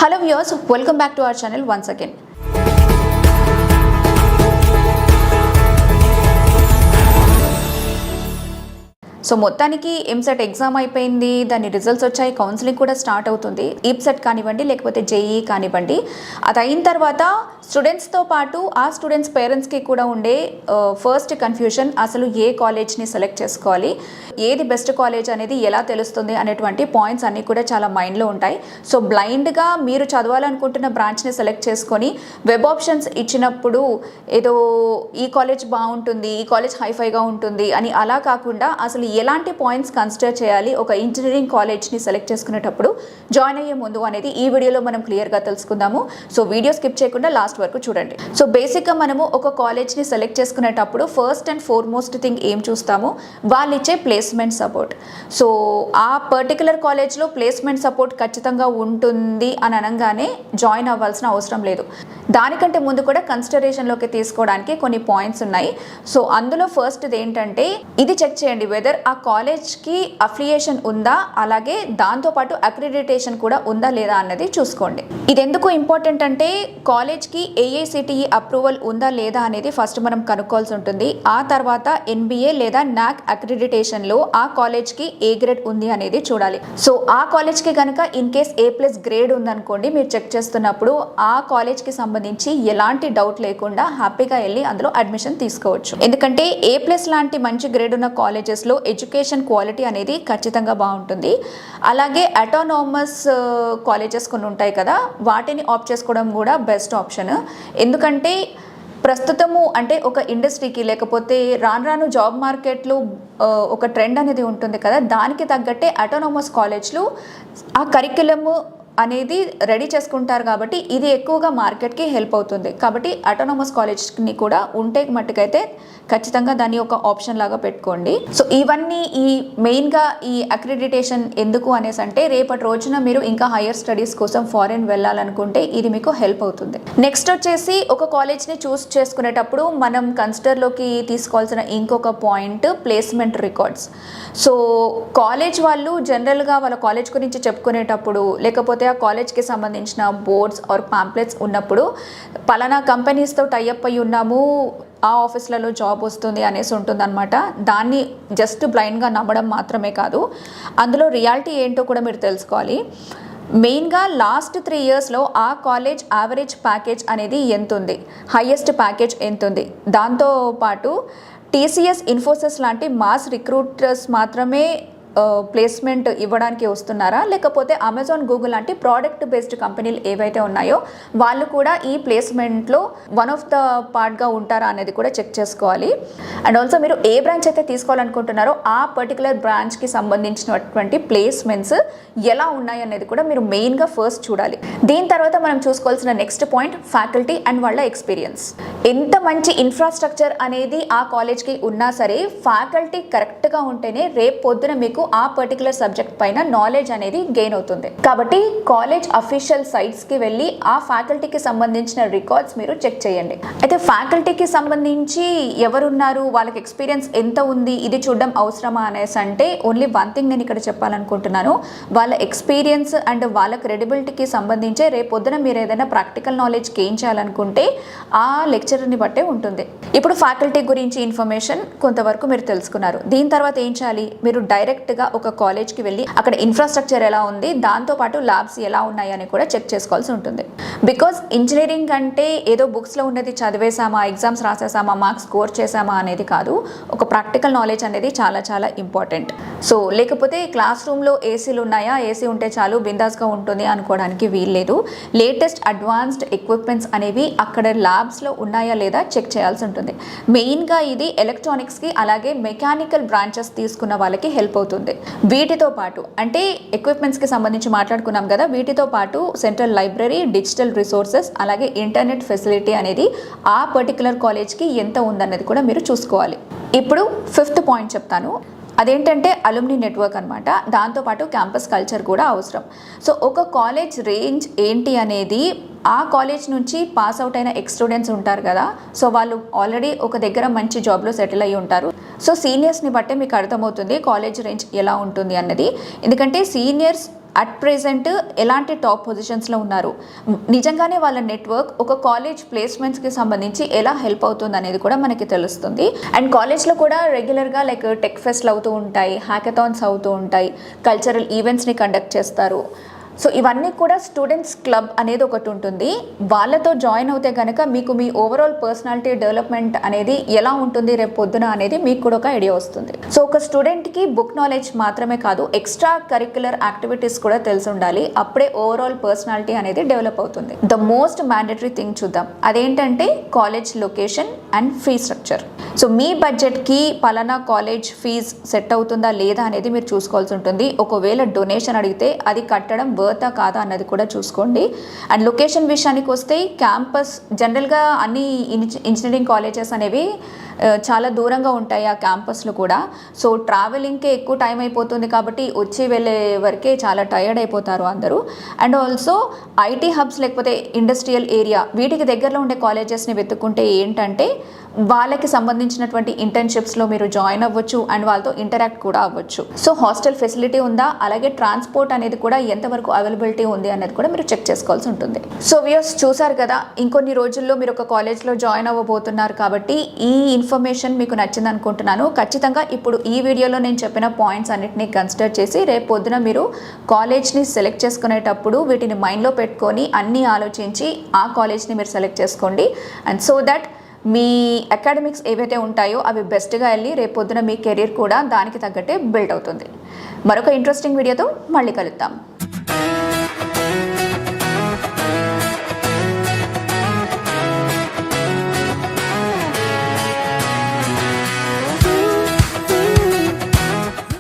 Hello viewers, welcome back to our channel once again. So మొత్తానికి EAMCET exam అయిపోయింది, దాని results వచ్చాయి, కౌన్సిలింగ్ కూడా స్టార్ట్ అవుతుంది. ఈప్సెట్ కానివ్వండి లేకపోతే జేఈ కానివ్వండి. అది అయిన తర్వాత స్టూడెంట్స్తో పాటు ఆ స్టూడెంట్స్ పేరెంట్స్కి కూడా ఉండే ఫస్ట్ కన్ఫ్యూషన్, అసలు ఏ కాలేజ్ని సెలెక్ట్ చేసుకోవాలి, ఏది బెస్ట్ కాలేజ్ అనేది ఎలా తెలుస్తుంది అనేటువంటి పాయింట్స్ అన్నీ కూడా చాలా మైండ్లో ఉంటాయి. సో బ్లైండ్గా మీరు చదవాలనుకుంటున్న బ్రాంచ్ని సెలెక్ట్ చేసుకొని వెబ్ ఆప్షన్స్ ఇచ్చినప్పుడు ఏదో ఈ కాలేజ్ బాగుంటుంది, ఈ కాలేజ్ హైఫైగా ఉంటుంది అని అలా కాకుండా అసలు ఎలాంటి పాయింట్స్ కన్సిడర్ చేయాలి ఒక ఇంజనీరింగ్ కాలేజ్ని సెలెక్ట్ చేసుకునేటప్పుడు జాయిన్ అయ్యే ముందు అనేది ఈ వీడియోలో మనం క్లియర్గా తెలుసుకుందాము. సో వీడియో స్కిప్ చేయకుండా లాస్ట్ వరకు చూడండి. సో బేసిక్గా మనము ఒక కాలేజ్ని సెలెక్ట్ చేసుకునేటప్పుడు ఫస్ట్ అండ్ ఫార్మోస్ట్ థింగ్ ఏం చూస్తాము, వాళ్ళు ఇచ్చే ప్లేస్మెంట్ సపోర్ట్. సో ఆ పర్టికులర్ కాలేజ్లో ప్లేస్మెంట్ సపోర్ట్ ఖచ్చితంగా ఉంటుంది అని అనగానే జాయిన్ అవ్వాల్సిన అవసరం లేదు. దానికంటే ముందు కూడా కన్సిడరేషన్లోకి తీసుకోవడానికి కొన్ని పాయింట్స్ ఉన్నాయి. సో అందులో ఫస్ట్ది ఏంటంటే, ఇది చెక్ చేయండి వెదర్ ఆ కాలేజ్కి అఫిలియేషన్ ఉందా, అలాగే దాంతోపాటు అక్రిడిటేషన్ కూడా ఉందా లేదా అన్నది చూసుకోండి. ఇది ఎందుకు ఇంపార్టెంట్ అంటే, కాలేజ్కి ఏఐసిటిఈ అప్రూవల్ ఉందా లేదా అనేది ఫస్ట్ మనం కనుక్కోవాల్సి ఉంటుంది. ఆ తర్వాత ఎన్బిఏ లేదా నాక్ అక్రిడిటేషన్లో ఆ కాలేజ్కి ఏ గ్రేడ్ ఉంది అనేది చూడాలి. సో ఆ కాలేజ్కి కనుక ఇన్ కేస్ A+ గ్రేడ్ ఉందనుకోండి, మీరు చెక్ చేస్తున్నప్పుడు ఆ కాలేజ్కి సంబంధించి ఎలాంటి డౌట్ లేకుండా హ్యాపీగా వెళ్ళి అందులో అడ్మిషన్ తీసుకోవచ్చు. ఎందుకంటే A+ లాంటి మంచి గ్రేడ్ ఉన్న కాలేజెస్లో ఎడ్యుకేషన్ క్వాలిటీ అనేది ఖచ్చితంగా బాగుంటుంది. అలాగే అటానమస్ కాలేజెస్ కొన్ని ఉంటాయి కదా, వాటిని ఆప్ట్ చేసుకోవడం కూడా బెస్ట్ ఆప్షన్. ఎందుకంటే ప్రస్తుతము అంటే ఒక ఇండస్ట్రీకి లేకపోతే రాను జాబ్ మార్కెట్లో ఒక ట్రెండ్ అనేది ఉంటుంది కదా, దానికి తగ్గట్టే అటానమస్ కాలేజ్లు ఆ కరిక్యులము అనేది రెడీ చేసుకుంటారు కాబట్టి ఇది ఎక్కువగా మార్కెట్కి హెల్ప్ అవుతుంది. కాబట్టి అటానమస్ కాలేజ్ని కూడా ఉంటే మట్టుకైతే ఖచ్చితంగా దాన్ని ఒక ఆప్షన్ లాగా పెట్టుకోండి. సో ఇవన్నీ ఈ మెయిన్గా ఈ అక్రిడిటేషన్ ఎందుకు అనేసి అంటే, రేపటి రోజున మీరు ఇంకా హయ్యర్ స్టడీస్ కోసం ఫారెన్ వెళ్ళాలనుకుంటే ఇది మీకు హెల్ప్ అవుతుంది. నెక్స్ట్ వచ్చేసి ఒక కాలేజ్ని చూస్ చేసుకునేటప్పుడు మనం కన్సిడర్లోకి తీసుకోవాల్సిన ఇంకొక point placement records. So college వాళ్ళు జనరల్గా వాళ్ళ కాలేజ్ గురించి చెప్పుకునేటప్పుడు లేకపోతే ఆ కాలేజ్కి సంబంధించిన బోర్డ్స్ ఆర్ పాంప్లెట్స్ ఉన్నప్పుడు పలానా కంపెనీస్తో టైఅప్ అయి ఉన్నాము, ఆ ఆఫీస్లలో జాబ్ వస్తుంది అనేసి ఉంటుందన్నమాట. దాన్ని జస్ట్ బ్లైండ్గా నమ్మడం మాత్రమే కాదు, అందులో రియాలిటీ ఏంటో కూడా మీరు తెలుసుకోవాలి. మెయిన్గా లాస్ట్ 3 ఇయర్స్లో ఆ కాలేజ్ యావరేజ్ ప్యాకేజ్ అనేది ఎంత ఉంది, హైయెస్ట్ ప్యాకేజ్ ఎంత ఉంది, దాంతోపాటు TCS, ఇన్ఫోసిస్ లాంటి మాస్ రిక్రూటర్స్ మాత్రమే ప్లేస్మెంట్ ఇవ్వడానికి వస్తున్నారా, లేకపోతే అమెజాన్, గూగుల్ లాంటి ప్రోడక్ట్ బేస్డ్ కంపెనీలు ఏవైతే ఉన్నాయో వాళ్ళు కూడా ఈ ప్లేస్మెంట్లో వన్ ఆఫ్ ద పార్ట్గా ఉంటారా అనేది కూడా చెక్ చేసుకోవాలి. అండ్ ఆల్సో మీరు ఏ బ్రాంచ్ అయితే తీసుకోవాలనుకుంటున్నారో ఆ పర్టికులర్ బ్రాంచ్కి సంబంధించినటువంటి ప్లేస్మెంట్స్ ఎలా ఉన్నాయి అనేది కూడా మీరు మెయిన్గా ఫస్ట్ చూడాలి. దీని తర్వాత మనం చూసుకోవాల్సిన నెక్స్ట్ పాయింట్ ఫ్యాకల్టీ అండ్ వాళ్ళ ఎక్స్పీరియన్స్. ఎంత మంచి ఇన్ఫ్రాస్ట్రక్చర్ అనేది ఆ కాలేజ్కి ఉన్నా సరే ఫ్యాకల్టీ కరెక్ట్గా ఉంటేనే రేపు పొద్దున మీకు ఆ పర్టికులర్ సబ్జెక్ట్ పైన నాలెడ్జ్ అనేది గెయిన్ అవుతుంది. కాబట్టి కాలేజ్ అఫీషియల్ సైట్స్కి వెళ్ళి ఆ ఫ్యాకల్టీకి సంబంధించిన రికార్డ్స్ మీరు చెక్ చేయండి. అయితే ఫ్యాకల్టీకి సంబంధించి ఎవరున్నారు, వాళ్ళకి ఎక్స్పీరియన్స్ ఎంత ఉంది, ఇది చూడడం అవసరమా అనేసి అంటే ఓన్లీ వన్ థింగ్ నేను ఇక్కడ చెప్పాలనుకుంటున్నాను. వాళ్ళ ఎక్స్పీరియన్స్ అండ్ వాళ్ళ క్రెడిబిలిటీకి సంబంధించే రేపు పొద్దున మీరు ఏదైనా ప్రాక్టికల్ నాలెడ్జ్ గెయిన్ చేయాలనుకుంటే ఆ లెక్చరర్ని బట్టే ఉంటుంది. ఇప్పుడు ఫ్యాకల్టీ గురించి ఇన్ఫర్మేషన్ కొంతవరకు మీరు తెలుసుకున్నారు. దీని తర్వాత ఏం చేయాలి, మీరు డైరెక్ట్గా ఒక కాలేజ్కి వెళ్ళి అక్కడ ఇన్ఫ్రాస్ట్రక్చర్ ఎలా ఉంది, దాంతోపాటు ల్యాబ్స్ ఎలా ఉన్నాయి అని కూడా చెక్ చేసుకోవాల్సి ఉంటుంది. బికాజ్ ఇంజనీరింగ్ అంటే ఏదో బుక్స్లో ఉన్నది చదివేసామా, ఎగ్జామ్స్ రాసేసామా, మార్క్స్ స్కోర్ చేసామా అనేది కాదు. ఒక ప్రాక్టికల్ నాలెడ్జ్ అనేది చాలా చాలా ఇంపార్టెంట్. సో లేకపోతే క్లాస్ రూమ్లో ఏసీలు ఉన్నాయా, ఏసీ ఉంటే చాలు బిందాస్గా ఉంటుంది అనుకోవడానికి వీల్లేదు. లేటెస్ట్ అడ్వాన్స్డ్ ఎక్విప్మెంట్స్ అనేవి అక్కడ ల్యాబ్స్లో ఉన్నాయా లేదా చెక్ చేయాల్సి ఉంటుంది. మెయిన్గా ఇది ఎలక్ట్రానిక్స్కి అలాగే మెకానికల్ బ్రాంచెస్ తీసుకున్న వాళ్ళకి హెల్ప్ అవుతుంది. వీటితో పాటు అంటే ఎక్విప్మెంట్స్కి సంబంధించి మాట్లాడుకున్నాం కదా, వీటితో పాటు సెంట్రల్ లైబ్రరీ, డిజిటల్ రిసోర్సెస్ అలాగే ఇంటర్నెట్ ఫెసిలిటీ అనేది ఆ పర్టికులర్ కాలేజ్కి ఎంత ఉందన్నది కూడా మీరు చూసుకోవాలి. ఇప్పుడు 5th పాయింట్ చెప్తాను. అదేంటంటే అలుమ్ని నెట్వర్క్ అనమాట. దాంతోపాటు క్యాంపస్ కల్చర్ కూడా అవసరం. సో ఒక కాలేజ్ రేంజ్ ఏంటి అనేది ఆ కాలేజ్ నుంచి పాస్ అవుట్ అయిన ఎక్స్ స్టూడెంట్స్ ఉంటారు కదా, సో వాళ్ళు ఆల్రెడీ ఒక దగ్గర మంచి జాబ్లో సెటిల్ అయ్యి ఉంటారు. సో సీనియర్స్ని బట్టే మీకు అర్థమవుతుంది కాలేజ్ రేంజ్ ఎలా ఉంటుంది అన్నది. ఎందుకంటే సీనియర్స్ అట్ ప్రెజెంట్ ఎలాంటి టాప్ పొజిషన్స్లో ఉన్నారు, నిజంగానే వాళ్ళ నెట్వర్క్ ఒక కాలేజ్ ప్లేస్మెంట్స్కి సంబంధించి ఎలా హెల్ప్ అవుతుంది అనేది కూడా మనకి తెలుస్తుంది. అండ్ కాలేజ్లో కూడా రెగ్యులర్గా లైక్ టెక్ ఫెస్ట్లు అవుతూ ఉంటాయి, హ్యాకథాన్స్ అవుతూ ఉంటాయి, కల్చరల్ ఈవెంట్స్ని కండక్ట్ చేస్తారు. సో ఇవన్నీ కూడా స్టూడెంట్స్ క్లబ్ అనేది ఒకటి ఉంటుంది. వాళ్ళతో జాయిన్ అవుతే కనుక మీకు మీ ఓవరాల్ పర్సనాలిటీ డెవలప్మెంట్ అనేది ఎలా ఉంటుంది రేపు పొద్దున అనేది మీకు కూడా ఒక ఐడియా వస్తుంది. సో ఒక స్టూడెంట్కి బుక్ నాలెడ్జ్ మాత్రమే కాదు, ఎక్స్ట్రా కరిక్యులర్ యాక్టివిటీస్ కూడా తెలిసి ఉండాలి. అప్పుడే ఓవరాల్ పర్సనాలిటీ అనేది డెవలప్ అవుతుంది. ద మోస్ట్ మ్యాండేటరీ థింగ్ చూద్దాం, అదేంటంటే college location and fee structure. So మీ బడ్జెట్కి పలానా కాలేజ్ ఫీజ్ సెట్ అవుతుందా లేదా అనేది మీరు చూసుకోవాల్సి ఉంటుంది. ఒకవేళ డొనేషన్ అడిగితే అది కట్టడం వర్తా కాదా అన్నది కూడా చూసుకోండి. అండ్ లొకేషన్ విషయానికి వస్తే క్యాంపస్ జనరల్గా అన్ని ఇంజనీరింగ్ కాలేజెస్ అనేవి చాలా దూరంగా ఉంటాయి ఆ క్యాంపస్లు కూడా. సో ట్రావెలింగ్కే ఎక్కువ టైం అయిపోతుంది కాబట్టి వచ్చి వెళ్ళే వరకే చాలా టైర్డ్ అయిపోతారు అందరూ. అండ్ ఆల్సో ఐటీ హబ్స్ లేకపోతే ఇండస్ట్రియల్ ఏరియా వీటికి దగ్గరలో ఉండే కాలేజెస్ని వెతుక్కుంటే ఏంటంటే వాళ్ళకి సంబంధించినటువంటి ఇంటర్న్షిప్స్లో మీరు జాయిన్ అవ్వచ్చు అండ్ వాళ్ళతో ఇంటరాక్ట్ కూడా అవ్వచ్చు. సో హాస్టల్ ఫెసిలిటీ ఉందా, అలాగే ట్రాన్స్పోర్ట్ అనేది కూడా ఎంతవరకు అవైలబిలిటీ ఉంది అనేది కూడా మీరు చెక్ చేసుకోవాల్సి ఉంటుంది. సో వ్యూయర్స్ చూసారు కదా, ఇంకొన్ని రోజుల్లో మీరు ఒక కాలేజ్లో జాయిన్ అవ్వబోతున్నారు కాబట్టి ఈ ఇన్ఫర్మేషన్ మీకు నచ్చింది అనుకుంటున్నాను. ఖచ్చితంగా ఇప్పుడు ఈ వీడియోలో నేను చెప్పిన పాయింట్స్ అన్నిటినీ కన్సిడర్ చేసి రేపు పొద్దున మీరు కాలేజ్ని సెలెక్ట్ చేసుకునేటప్పుడు వీటిని మైండ్లో పెట్టుకొని అన్నీ ఆలోచించి ఆ కాలేజ్ని మీరు సెలెక్ట్ చేసుకోండి. And so that me academics ఏవైతే ఉంటాయో అవి బెస్ట్గా వెళ్ళి రేపు పొద్దున మీ కెరీర్ కూడా దానికి తగ్గట్టే బిల్డ్ అవుతుంది. మరొక ఇంట్రెస్టింగ్ వీడియోతో మళ్ళీ కలుద్దాం.